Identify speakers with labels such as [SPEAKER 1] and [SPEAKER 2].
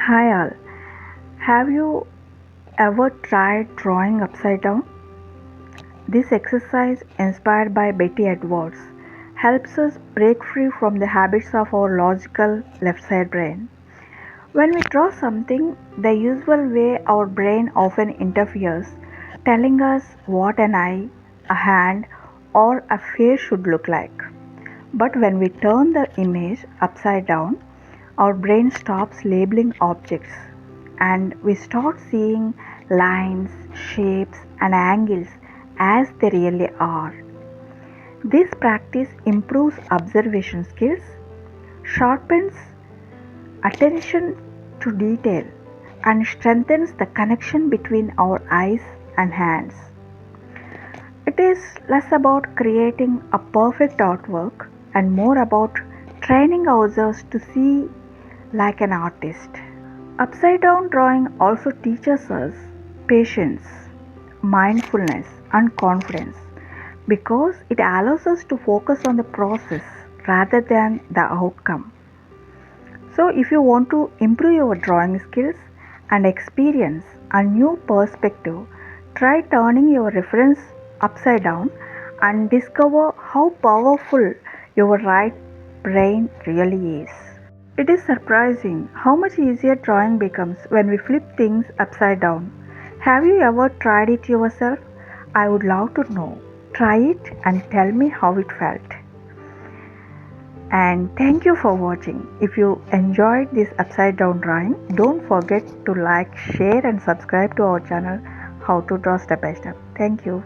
[SPEAKER 1] Hi all. Have you ever tried drawing upside down? This exercise, inspired by Betty Edwards, helps us break free from the habits of our logical left side brain. When we draw something, the usual way our brain often interferes, telling us what an eye, a hand, or a face should look like. But when we turn the image upside down, our brain stops labeling objects and we start seeing lines, shapes, and angles as they really are. This practice improves observation skills, sharpens attention to detail, and strengthens the connection between our eyes and hands. It is less about creating a perfect artwork and more about training ourselves to see like an artist. Upside down drawing also teaches us patience, mindfulness, and confidence because it allows us to focus on the process rather than the outcome. So, if you want to improve your drawing skills and experience a new perspective, try turning your reference upside down and discover how powerful your right brain really is. It is surprising how much easier drawing becomes when we flip things upside down. Have you ever tried it yourself? I would love to know. Try it and tell me how it felt. And thank you for watching. If you enjoyed this upside down drawing, don't forget to like, share, and subscribe to our channel How to Draw Step by Step. Thank you.